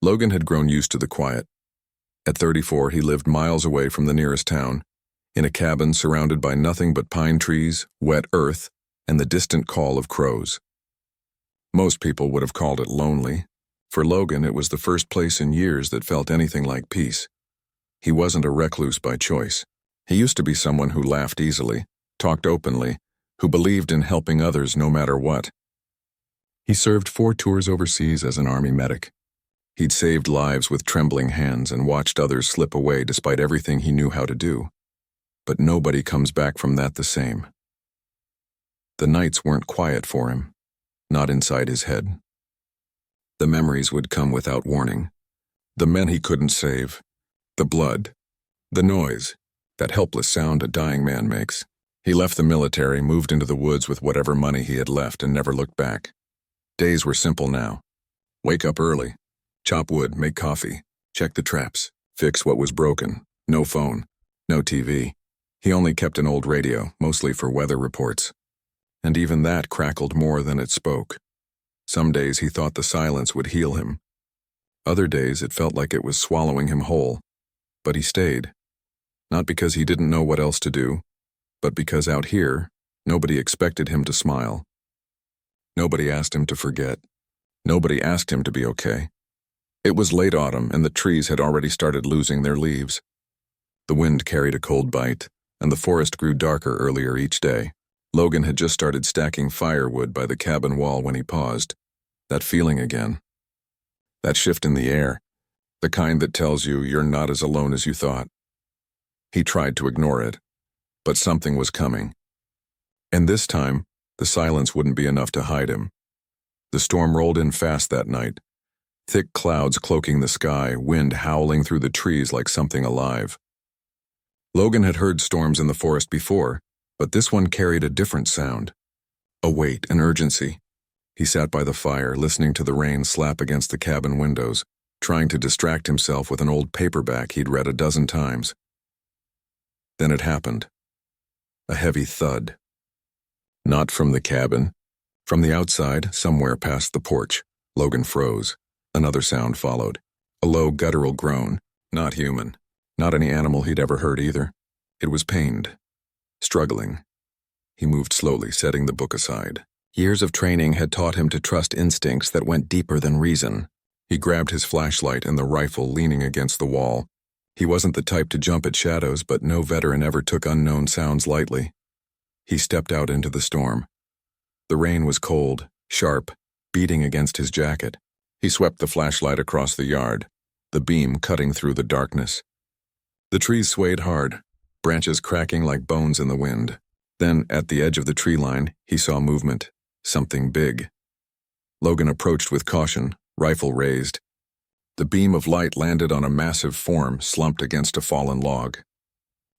Logan had grown used to the quiet. At 34, he lived miles away from the nearest town, in a cabin surrounded by nothing but pine trees, wet earth, and the distant call of crows. Most people would have called it lonely. For Logan, it was the first place in years that felt anything like peace. He wasn't a recluse by choice. He used to be someone who laughed easily, talked openly, who believed in helping others no matter what. He served 4 tours overseas as an army medic. He'd saved lives with trembling hands and watched others slip away despite everything he knew how to do. But nobody comes back from that the same. The nights weren't quiet for him, not inside his head. The memories would come without warning. The men he couldn't save, the blood, the noise, that helpless sound a dying man makes. He left the military, moved into the woods with whatever money he had left, and never looked back. Days were simple now. Wake up early, chop wood, make coffee, check the traps, fix what was broken. No phone, no TV. He only kept an old radio, mostly for weather reports. And even that crackled more than it spoke. Some days he thought the silence would heal him. Other days it felt like it was swallowing him whole. But he stayed. Not because he didn't know what else to do, but because out here, nobody expected him to smile. Nobody asked him to forget. Nobody asked him to be okay. It was late autumn, and the trees had already started losing their leaves. The wind carried a cold bite, and the forest grew darker earlier each day. Logan had just started stacking firewood by the cabin wall when he paused. That feeling again. That shift in the air. The kind that tells you you're not as alone as you thought. He tried to ignore it, but something was coming. And this time, the silence wouldn't be enough to hide him. The storm rolled in fast that night. Thick clouds cloaking the sky, wind howling through the trees like something alive. Logan had heard storms in the forest before, but this one carried a different sound. A weight, an urgency. He sat by the fire, listening to the rain slap against the cabin windows, trying to distract himself with an old paperback he'd read a dozen times. Then it happened. A heavy thud. Not from the cabin. From the outside, somewhere past the porch. Logan froze. Another sound followed. A low guttural groan. Not human. Not any animal he'd ever heard either. It was pained. Struggling. He moved slowly, setting the book aside. Years of training had taught him to trust instincts that went deeper than reason. He grabbed his flashlight and the rifle leaning against the wall. He wasn't the type to jump at shadows, but no veteran ever took unknown sounds lightly. He stepped out into the storm. The rain was cold, sharp, beating against his jacket. He swept the flashlight across the yard, the beam cutting through the darkness. The trees swayed hard, branches cracking like bones in the wind. Then, at the edge of the tree line, he saw movement, something big. Logan approached with caution, rifle raised. The beam of light landed on a massive form slumped against a fallen log.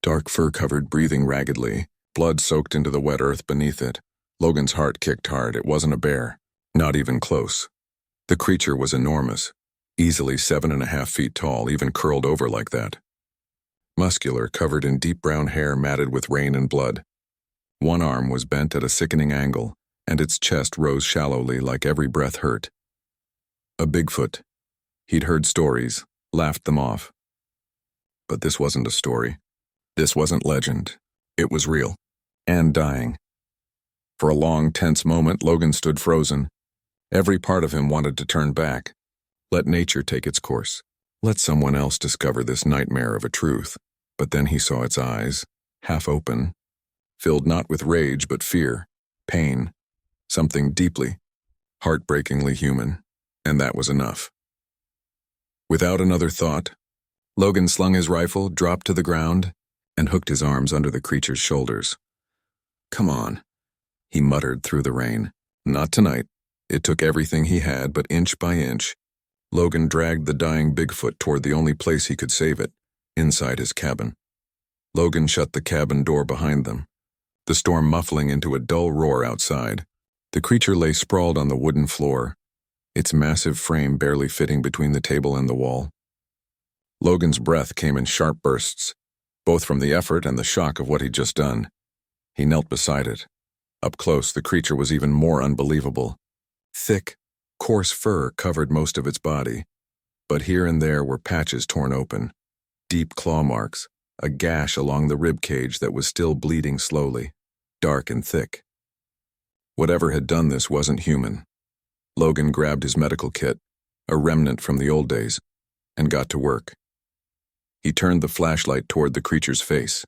Dark fur covered, breathing raggedly, blood soaked into the wet earth beneath it. Logan's heart kicked hard. It wasn't a bear, not even close. The creature was enormous, easily 7.5 feet tall, even curled over like that. Muscular, covered in deep brown hair matted with rain and blood. One arm was bent at a sickening angle, and its chest rose shallowly like every breath hurt. A Bigfoot. He'd heard stories, laughed them off. But this wasn't a story. This wasn't legend. It was real. And dying. For a long, tense moment, Logan stood frozen. Every part of him wanted to turn back. Let nature take its course. Let someone else discover this nightmare of a truth. But then he saw its eyes, half open, filled not with rage but fear, pain, something deeply, heartbreakingly human, and that was enough. Without another thought, Logan slung his rifle, dropped to the ground, and hooked his arms under the creature's shoulders. "Come on," he muttered through the rain. "Not tonight." It took everything he had, but inch by inch, Logan dragged the dying Bigfoot toward the only place he could save it, inside his cabin. Logan shut the cabin door behind them, the storm muffling into a dull roar outside. The creature lay sprawled on the wooden floor, its massive frame barely fitting between the table and the wall. Logan's breath came in sharp bursts, both from the effort and the shock of what he'd just done. He knelt beside it. Up close, the creature was even more unbelievable. Thick, coarse fur covered most of its body. but here and there were patches torn open, deep claw marks, a gash along the rib cage that was still bleeding slowly, dark and thick. Whatever had done this wasn't human. Logan grabbed his medical kit, a remnant from the old days, and got to work. He turned the flashlight toward the creature's face.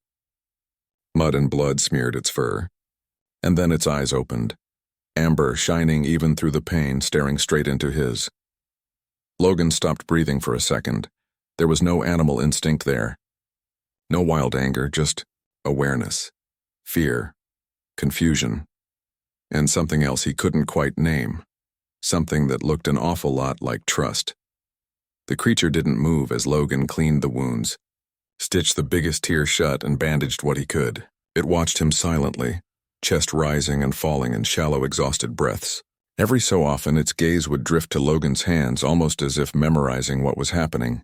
Mud and blood smeared its fur, and then its eyes opened, amber shining even through the pain, staring straight into his. Logan stopped breathing for a second. There was no animal instinct there. No wild anger, just awareness, fear, confusion, and something else he couldn't quite name, something that looked an awful lot like trust. The creature didn't move as Logan cleaned the wounds, stitched the biggest tear shut, and bandaged what he could. It watched him silently, chest rising and falling in shallow, exhausted breaths. Every so often, its gaze would drift to Logan's hands, almost as if memorizing what was happening.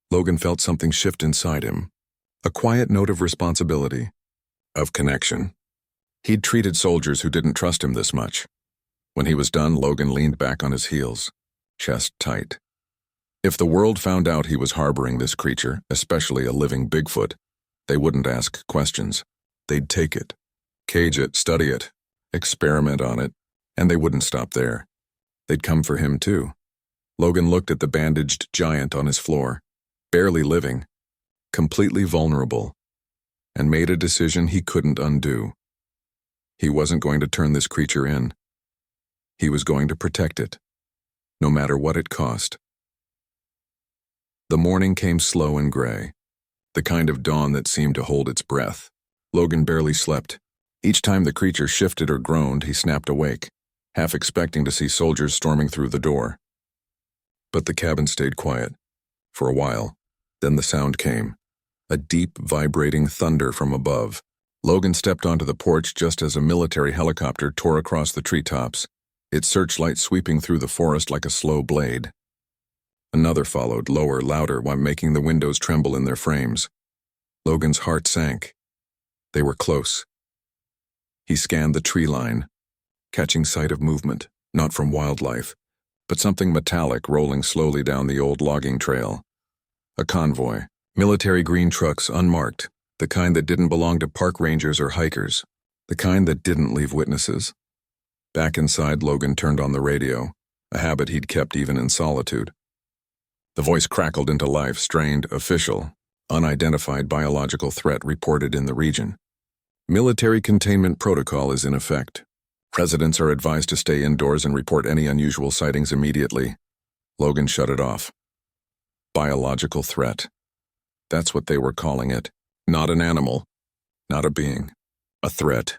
Logan felt something shift inside him, a quiet note of responsibility, of connection. He'd treated soldiers who didn't trust him this much. When he was done, Logan leaned back on his heels, chest tight. If the world found out he was harboring this creature, especially a living Bigfoot, they wouldn't ask questions. They'd take it, cage it, study it, experiment on it, and they wouldn't stop there. They'd come for him too. Logan looked at the bandaged giant on his floor, barely living, completely vulnerable, and made a decision he couldn't undo. He wasn't going to turn this creature in. He was going to protect it, no matter what it cost. The morning came slow and gray, the kind of dawn that seemed to hold its breath. Logan barely slept. Each time the creature shifted or groaned, he snapped awake, half expecting to see soldiers storming through the door. But the cabin stayed quiet, for a while. Then the sound came, a deep, vibrating thunder from above. Logan stepped onto the porch just as a military helicopter tore across the treetops, its searchlight sweeping through the forest like a slow blade. Another followed, lower, louder, while making the windows tremble in their frames. Logan's heart sank. They were close. He scanned the tree line, catching sight of movement, not from wildlife, but something metallic rolling slowly down the old logging trail. A convoy, military green trucks unmarked, the kind that didn't belong to park rangers or hikers, the kind that didn't leave witnesses. Back inside, Logan turned on the radio, a habit he'd kept even in solitude. The voice crackled into life, strained, official, unidentified biological threat reported in the region. Military containment protocol is in effect. Residents are advised to stay indoors and report any unusual sightings immediately. Logan shut it off. Biological threat. That's what they were calling it. Not an animal, not a being, a threat.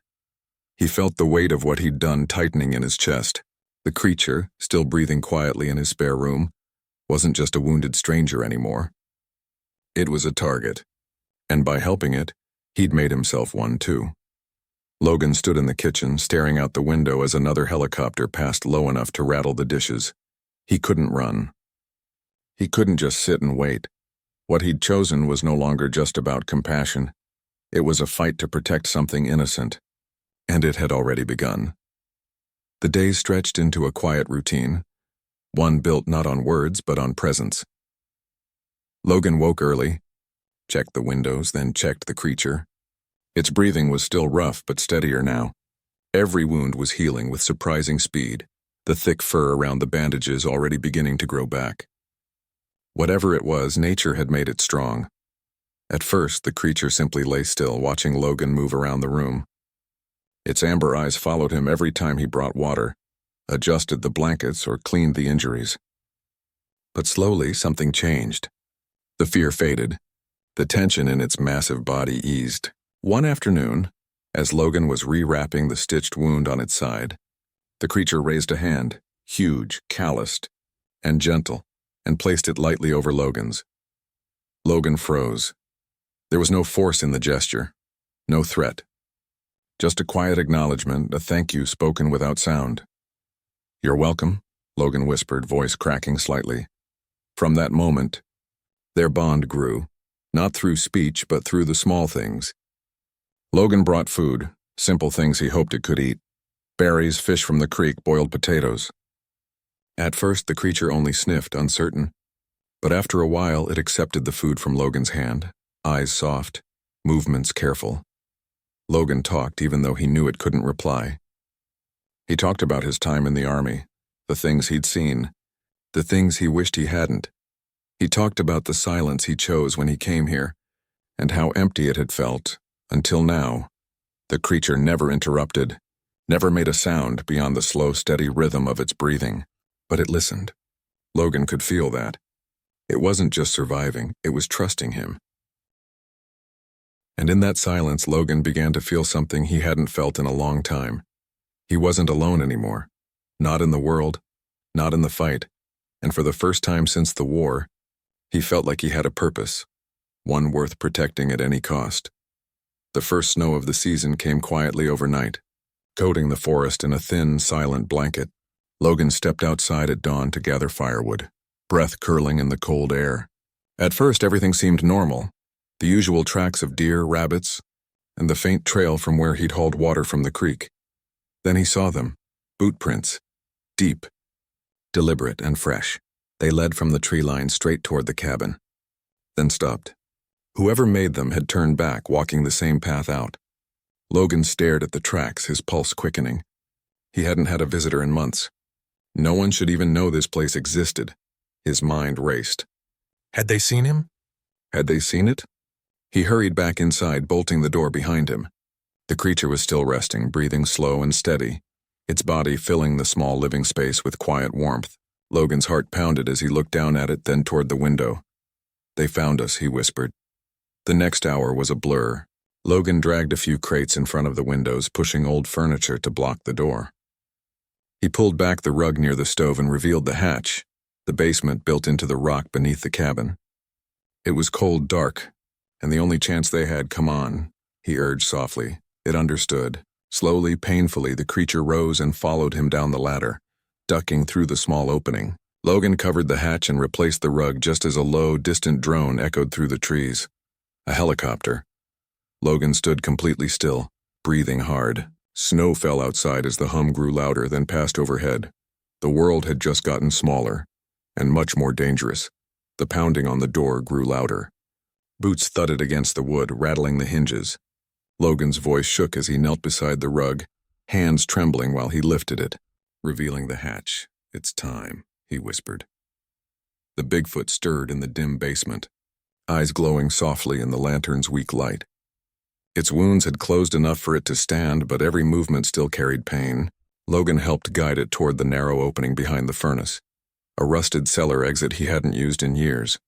He felt the weight of what he'd done tightening in his chest. The creature, still breathing quietly in his spare room, wasn't just a wounded stranger anymore. It was a target, and by helping it, he'd made himself one too. Logan stood in the kitchen, staring out the window as another helicopter passed low enough to rattle the dishes. He couldn't run. He couldn't just sit and wait. What he'd chosen was no longer just about compassion. It was a fight to protect something innocent, and it had already begun. The days stretched into a quiet routine, one built not on words but on presence. Logan woke early, checked the windows, then checked the creature. Its breathing was still rough but steadier now. Every wound was healing with surprising speed, the thick fur around the bandages already beginning to grow back. Whatever it was, nature had made it strong. At first, the creature simply lay still, watching Logan move around the room. Its amber eyes followed him every time he brought water, adjusted the blankets, or cleaned the injuries. But slowly, something changed. The fear faded. The tension in its massive body eased. One afternoon, as Logan was rewrapping the stitched wound on its side, the creature raised a hand, huge, calloused, and gentle, and placed it lightly over Logan's. Logan froze. There was no force in the gesture, no threat. Just a quiet acknowledgement, a thank you spoken without sound. "You're welcome," Logan whispered, voice cracking slightly. From that moment, their bond grew, not through speech but through the small things. Logan brought food, simple things he hoped it could eat. Berries, fish from the creek, boiled potatoes. At first, the creature only sniffed, uncertain. But after a while, it accepted the food from Logan's hand, eyes soft, movements careful. Logan talked even though he knew it couldn't reply. He talked about his time in the army, the things he'd seen, the things he wished he hadn't. He talked about the silence he chose when he came here, and how empty it had felt, until now. The creature never interrupted, never made a sound beyond the slow, steady rhythm of its breathing. But it listened. Logan could feel that. It wasn't just surviving, it was trusting him. And in that silence, Logan began to feel something he hadn't felt in a long time. He wasn't alone anymore. Not in the world, not in the fight. And for the first time since the war, he felt like he had a purpose, one worth protecting at any cost. The first snow of the season came quietly overnight, coating the forest in a thin, silent blanket. Logan stepped outside at dawn to gather firewood, breath curling in the cold air. At first, everything seemed normal. The usual tracks of deer, rabbits, and the faint trail from where he'd hauled water from the creek. Then he saw them, boot prints, deep, deliberate and fresh. They led from the tree line straight toward the cabin, then stopped. Whoever made them had turned back, walking the same path out. Logan stared at the tracks, his pulse quickening. He hadn't had a visitor in months. No one should even know this place existed. His mind raced. Had they seen him? Had they seen it? He hurried back inside, bolting the door behind him. The creature was still resting, breathing slow and steady, its body filling the small living space with quiet warmth. Logan's heart pounded as he looked down at it, then toward the window. "They found us," he whispered. The next hour was a blur. Logan dragged a few crates in front of the windows, pushing old furniture to block the door. He pulled back the rug near the stove and revealed the hatch, the basement built into the rock beneath the cabin. It was cold, dark, and the only chance they had. "Come on," he urged softly. It understood. Slowly, painfully, the creature rose and followed him down the ladder, ducking through the small opening. Logan covered the hatch and replaced the rug just as a low, distant drone echoed through the trees. A helicopter. Logan stood completely still, breathing hard. Snow fell outside as the hum grew louder, then passed overhead. The world had just gotten smaller, and much more dangerous. The pounding on the door grew louder. Boots thudded against the wood, rattling the hinges. Logan's voice shook as he knelt beside the rug, hands trembling while he lifted it, revealing the hatch. "It's time," he whispered. The Bigfoot stirred in the dim basement, eyes glowing softly in the lantern's weak light. Its wounds had closed enough for it to stand, but every movement still carried pain. Logan helped guide it toward the narrow opening behind the furnace, a rusted cellar exit he hadn't used in years.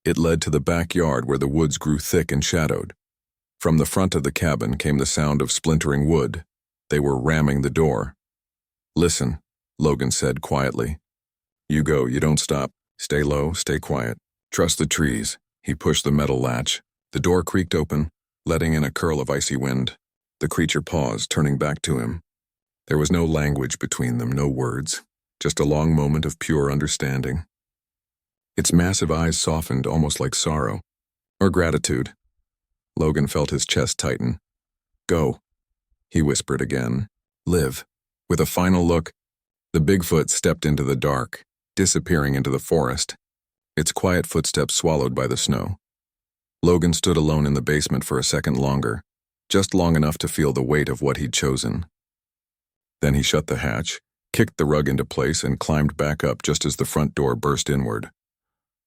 It led to the backyard where the woods grew thick and shadowed. From the front of the cabin came the sound of splintering wood. They were ramming the door. "Listen," Logan said quietly. "You go, you don't stop. Stay low, stay quiet. Trust the trees." He pushed the metal latch. The door creaked open, letting in a curl of icy wind. The creature paused, turning back to him. There was no language between them, no words, just a long moment of pure understanding. Its massive eyes softened, almost like sorrow, or gratitude. Logan felt his chest tighten. "Go," he whispered again. "Live." With a final look, the Bigfoot stepped into the dark, disappearing into the forest, its quiet footsteps swallowed by the snow. Logan stood alone in the basement for a second longer, just long enough to feel the weight of what he'd chosen. Then he shut the hatch, kicked the rug into place, and climbed back up just as the front door burst inward.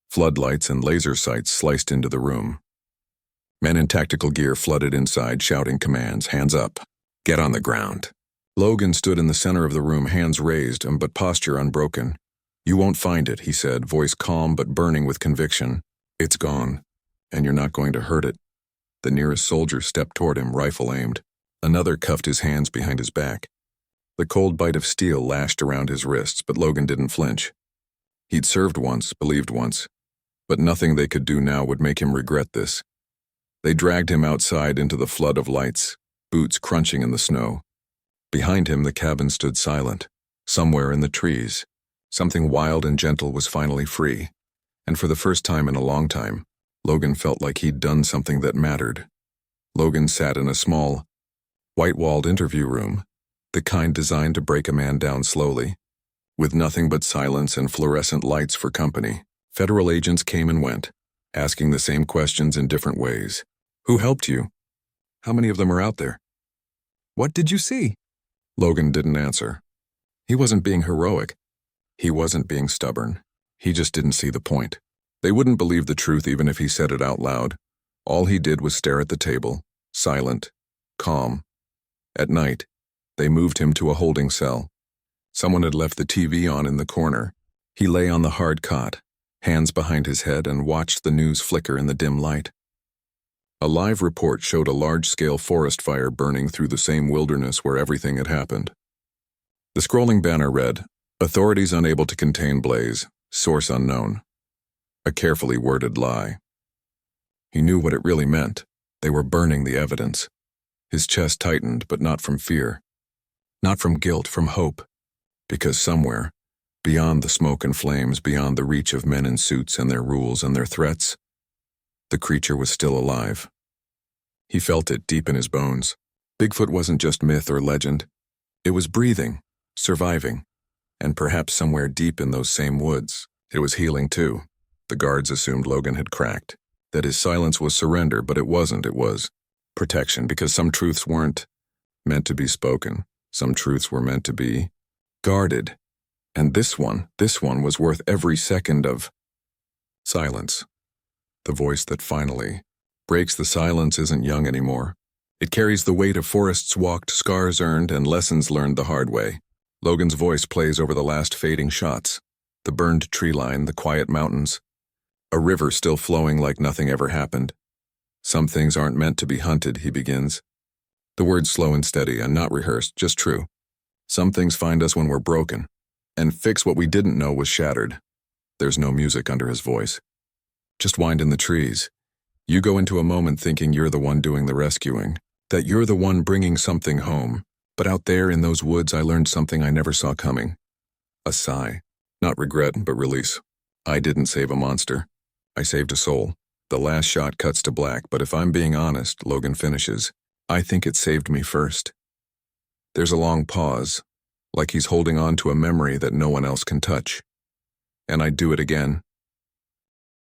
Floodlights and laser sights sliced into the room. Men in tactical gear flooded inside, shouting commands. "Hands up. Get on the ground." Logan stood in the center of the room, hands raised, but posture unbroken. "You won't find it," he said, voice calm but burning with conviction. "It's gone, and you're not going to hurt it." The nearest soldier stepped toward him, rifle aimed. Another cuffed his hands behind his back. The cold bite of steel lashed around his wrists, but Logan didn't flinch. He'd served once, believed once, but nothing they could do now would make him regret this. They dragged him outside into the flood of lights, boots crunching in the snow. Behind him, the cabin stood silent. Somewhere in the trees, something wild and gentle was finally free, and for the first time in a long time, Logan felt like he'd done something that mattered. Logan sat in a small, white-walled interview room, the kind designed to break a man down slowly, with nothing but silence and fluorescent lights for company. Federal agents came and went, asking the same questions in different ways. Who helped you? How many of them are out there? What did you see? Logan didn't answer. He wasn't being heroic. He wasn't being stubborn. He just didn't see the point. They wouldn't believe the truth even if he said it out loud. All he did was stare at the table, silent, calm. At night, they moved him to a holding cell. Someone had left the TV on in the corner. He lay on the hard cot, hands behind his head, and watched the news flicker in the dim light. A live report showed a large-scale forest fire burning through the same wilderness where everything had happened. The scrolling banner read, "Authorities unable to contain blaze, source unknown." A carefully worded lie. He knew what it really meant. They were burning the evidence. His chest tightened, but not from fear. Not from guilt, from hope. Because somewhere, beyond the smoke and flames, beyond the reach of men in suits and their rules and their threats, the creature was still alive. He felt it deep in his bones. Bigfoot wasn't just myth or legend. It was breathing, surviving, and perhaps somewhere deep in those same woods, it was healing too. The guards assumed Logan had cracked, that his silence was surrender, but it wasn't. It was protection, because some truths weren't meant to be spoken. Some truths were meant to be guarded. And this one was worth every second of silence. The voice that finally breaks the silence isn't young anymore. It carries the weight of forests walked, scars earned, and lessons learned the hard way. Logan's voice plays over the last fading shots, the burned tree line, the quiet mountains, a river still flowing like nothing ever happened. Some things aren't meant to be hunted, he begins. The words slow and steady and not rehearsed, just true. Some things find us when we're broken, and fix what we didn't know was shattered. There's no music under his voice. Just wind in the trees. You go into a moment thinking you're the one doing the rescuing, that you're the one bringing something home. But out there in those woods, I learned something I never saw coming. A sigh. Not regret, but release. I didn't save a monster. I saved a soul. The last shot cuts to black, but if I'm being honest, Logan finishes, I think it saved me first. There's a long pause, like he's holding on to a memory that no one else can touch. And I'd do it again.